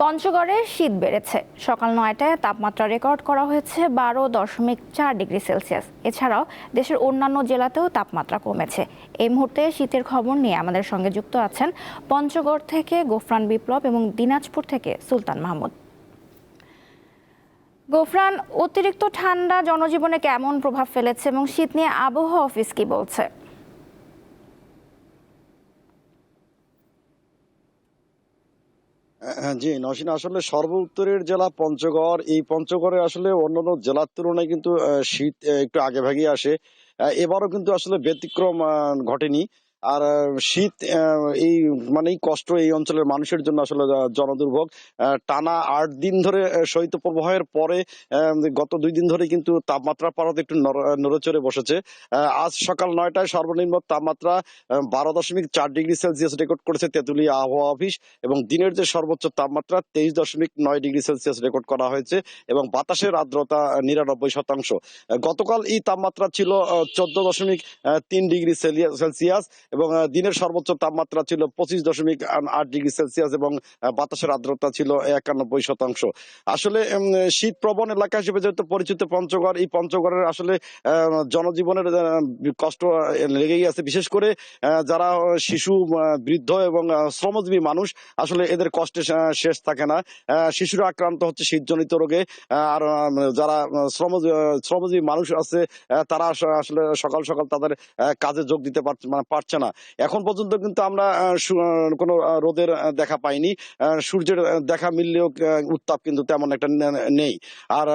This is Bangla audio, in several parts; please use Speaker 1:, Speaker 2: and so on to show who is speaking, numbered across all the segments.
Speaker 1: পঞ্চগড়ে শীত বেড়েছে। সকাল ৯টায় তাপমাত্রা রেকর্ড করা হয়েছে ১২.৪ ডিগ্রি সেলসিয়াস। এছাড়াও দেশের অন্যান্য জেলাতেও তাপমাত্রা কমেছে। এই মুহূর্তে শীতের খবর নিয়ে আমাদের সঙ্গে যুক্ত আছেন পঞ্চগড় থেকে গোফরান বিপ্লব এবং দিনাজপুর থেকে সুলতান মাহমুদ। গোফরান, অতিরিক্ত ঠান্ডা জনজীবনে কেমন প্রভাব ফেলেছে এবং শীত নিয়ে আবহাওয়া অফিস কি বলছে?
Speaker 2: জি, নওশিন, আসলে সর্ব উত্তরের জেলা পঞ্চগড়। এই পঞ্চগড়ে আসলে অন্যান্য জেলার তুলনায় কিন্তু শীত একটু আগে ভাগেই আসে। এবারও কিন্তু আসলে ব্যতিক্রম ঘটেনি। আর শীত এই মানে এই কষ্ট এই অঞ্চলের মানুষের জন্য আসলে জনদুর্ভোগ। টানা ৮ দিন ধরে শৈত্যপ্রবাহের পরে গত ২ দিন ধরে কিন্তু তাপমাত্রা পারদ একটু নড়েচড়ে বসেছে। আজ সকাল ৯টায় সর্বনিম্ন তাপমাত্রা ১২.৪ ডিগ্রি সেলসিয়াস রেকর্ড করেছে তেঁতুলিয়া আবহাওয়া অফিস, এবং দিনের যে সর্বোচ্চ তাপমাত্রা ২৩.৯ ডিগ্রি সেলসিয়াস রেকর্ড করা হয়েছে, এবং বাতাসের আর্দ্রতা ৯৯%। গতকাল এই তাপমাত্রা ছিল ১৪.৩ ডিগ্রি সেলসিয়াস, এবং দিনের সর্বোচ্চ তাপমাত্রা ছিল ২৫.৮ ডিগ্রি সেলসিয়াস, এবং বাতাসের আর্দ্রতা ছিল ৯১%। আসলে শীত প্রবণ এলাকা হিসেবে যেহেতু পরিচিত পঞ্চগড়, এই পঞ্চগড়ের আসলে জনজীবনের কষ্ট লেগেই আছে। বিশেষ করে যারা শিশু, বৃদ্ধ এবং শ্রমজীবী মানুষ, আসলে এদের কষ্টে শেষ থাকে না। শিশুরা আক্রান্ত হচ্ছে শীতজনিত রোগে। আর যারা শ্রমজীবী মানুষ আছে, তারা আসলে সকাল সকাল তাদের কাজে যোগ দিতে পারছে না। এখন পর্যন্ত কিন্তু আমরা কোনো রোদের দেখা পাইনি। সূর্যের দেখা মিললেও উত্তাপ কিন্তু তেমন একটা নেই। আর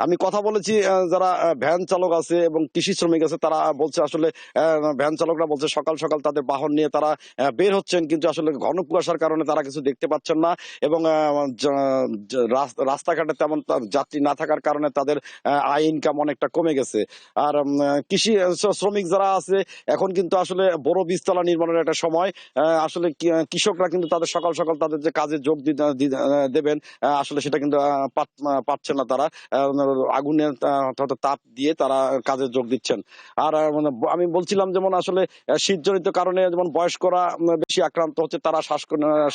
Speaker 2: আমি কথা বলেছি যারা ভ্যান চালক আছে এবং কৃষি শ্রমিক আছে, তারা বলছে আসলে ভ্যান চালকরা বলছে সকাল সকাল তাদের বাহন নিয়ে তারা বের হচ্ছেন, কিন্তু আসলে ঘন কুয়াশার কারণে তারা কিছু দেখতে পাচ্ছেন না, এবং রাস্তাঘাটে তেমন যাত্রী না থাকার কারণে তাদের আয় ইনকাম অনেকটা কমে গেছে। আর কৃষি শ্রমিক যারা আছে, এখন কিন্তু আসলে বড় বীজতলা নির্মাণের একটা সময়। আসলে কৃষকরা কিন্তু তাদের সকাল সকাল তাদের যে কাজে যোগ দেবেন, আসলে সেটা কিন্তু পাচ্ছে না। তারা আগুনের তাপ দিয়ে তারা কাজে যোগ দিচ্ছেন। আর আমি বলছিলাম যেমন আসলে শীতজনিত কারণে যেমন বয়স্করা বেশি আক্রান্ত হচ্ছে, তারা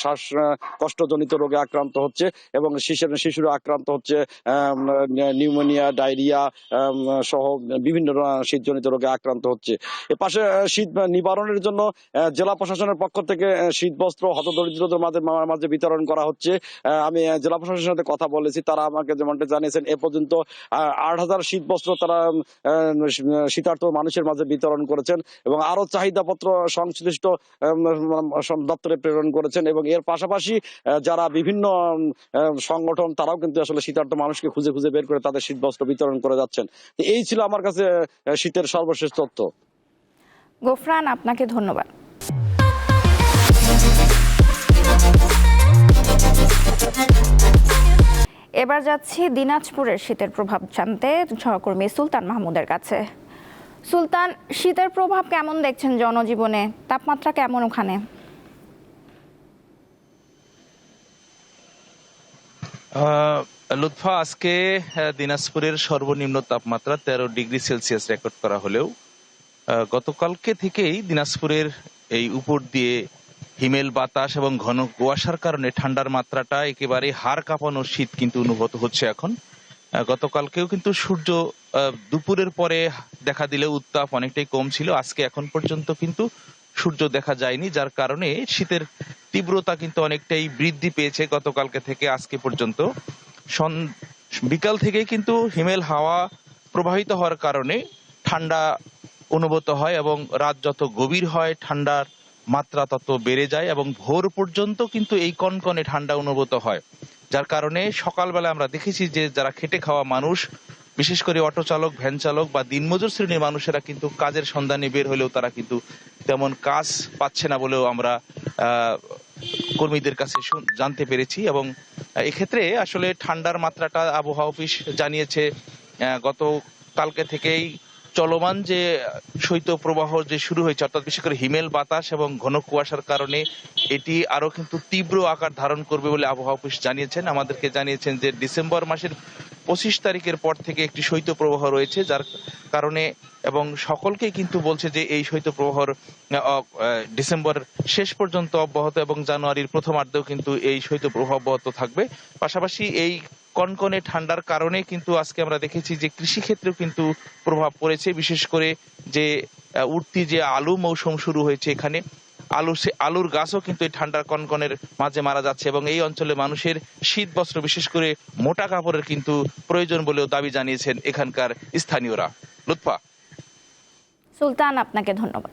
Speaker 2: শ্বাসকষ্টজনিত রোগে আক্রান্ত হচ্ছে, এবং শিশুরা আক্রান্ত হচ্ছে নিউমোনিয়া, ডায়রিয়া সহ বিভিন্ন শীতজনিত রোগে আক্রান্ত হচ্ছে। এ পাশে শীত নিবারণের জন্য জেলা প্রশাসনের পক্ষ থেকে শীতবস্ত্র হতদরিদ্রদের মাঝে বিতরণ করা হচ্ছে। আমি জেলা প্রশাসনের সাথে কথা বলেছি, তারা আমাকে যেমনটা জানিয়েছেন এ পর্যন্ত ৮,০০০ শীতবস্ত্র তারা শীতার্থ মানুষের মাঝে বিতরণ করেছেন, এবং আরো চাহিদাপত্র সংশ্লিষ্ট দপ্তরে প্রেরণ করেছেন। এবং এর পাশাপাশি যারা বিভিন্ন সংগঠন, তারাও কিন্তু আসলে শীতার্থ মানুষকে খুঁজে খুঁজে বের করে তাদের শীতবস্ত্র বিতরণ করে যাচ্ছেন। এই ছিল আমার কাছে শীতের সর্বশেষ তথ্য।
Speaker 1: গোফরান, আপনাকে ধন্যবাদ। এবার যাচ্ছি দিনাজপুরের শীতের প্রভাব জানতে সহকর্মী সুলতান মাহমুদের কাছে। সুলতান, শীতের প্রভাব কেমন দেখছেন জনজীবনে? তাপমাত্রা কেমন ওখানে?
Speaker 3: লুৎফা, আজকে দিনাজপুরের সর্বনিম্ন তাপমাত্রা ১৩ ডিগ্রি সেলসিয়াস রেকর্ড করা হলেও গতকালকে থেকেই দিনাজপুরের এই উপর দিয়ে হিমেল বাতাস এবং ঘন কুয়াশার কারণে ঠান্ডার মাত্রাটা একেবারে হাড় কাঁপানো শীত কিন্তু অনুভূত হচ্ছে এখন। গতকালকেও কিন্তু সূর্য দুপুরের পরে দেখা দিলেও উত্তাপ অনেকটাই কম ছিল। আজকে এখন পর্যন্ত কিন্তু সূর্য দেখা যায়নি, যার কারণে শীতের তীব্রতা কিন্তু অনেকটাই বৃদ্ধি পেয়েছে গতকালকে থেকে আজকে পর্যন্ত। বিকাল থেকে কিন্তু হিমেল হাওয়া প্রবাহিত হওয়ার কারণে ঠান্ডা অনুভূত হয়, এবং রাত যত গভীর হয় ঠান্ডার মাত্রা তত বেড়ে যায়, এবং ভোর পর্যন্ত কিন্তু এই কনকনে ঠান্ডা অনুভূত হয়। যার কারণে সকালবেলা আমরা দেখেছি যে যারা খেটে খাওয়া মানুষ, বিশেষ করে অটো চালক, ভ্যান চালক বা দিনমজুর শ্রেণীর মানুষেরা কিন্তু কাজের সন্ধানে বের হলেও তারা কিন্তু তেমন কাজ পাচ্ছে না বলেও আমরা কর্মীদের কাছে জানতে পেরেছি। এবং এক্ষেত্রে আসলে ঠান্ডার মাত্রাটা আবহাওয়া অফিস জানিয়েছে গত কালকে থেকেই চলমান যে শৈত্য প্রবাহ যে শুরু হয়েছে, অর্থাৎ বিশেষ করে হিমেল বাতাস এবং ঘন কুয়াশার কারণে এটি আরো কিন্তু তীব্র আকার ধারণ করবে বলে আবহাওয়া অফিস জানিয়েছেন। আমাদেরকে জানিয়েছেন যে ডিসেম্বর মাসের 25 তারিখের পর থেকে একটি শৈত্যপ্রবাহ রয়েছে, যার কারণে এবং সকলকেই কিন্তু বলছে যে এই শৈত্যপ্রবাহর ডিসেম্বর শেষ পর্যন্ত অব্যাহত এবং জানুয়ারির প্রথমার্ধেও কিন্তু এই শৈত্যপ্রবাহ অব্যাহত থাকবে। পাশাপাশি এই কনকনে ঠান্ডার কারণে কিন্তু আজকে আমরা দেখেছি যে কৃষিক্ষেত্রেও কিন্তু প্রভাব পড়েছে, বিশেষ করে যে উঠতি যে আলু মৌসুম শুরু হয়েছে এখানে আলুর গাছও কিন্তু এই ঠান্ডার কনকনের মাঝে মারা যাচ্ছে এবং এই অঞ্চলে মানুষের শীত বস্ত্র বিশেষ করে মোটা কাপড়ের কিন্তু প্রয়োজন বলেও দাবি জানিয়েছেন এখানকার স্থানীয়রা। লুৎফা।
Speaker 1: সুলতান, আপনাকে ধন্যবাদ।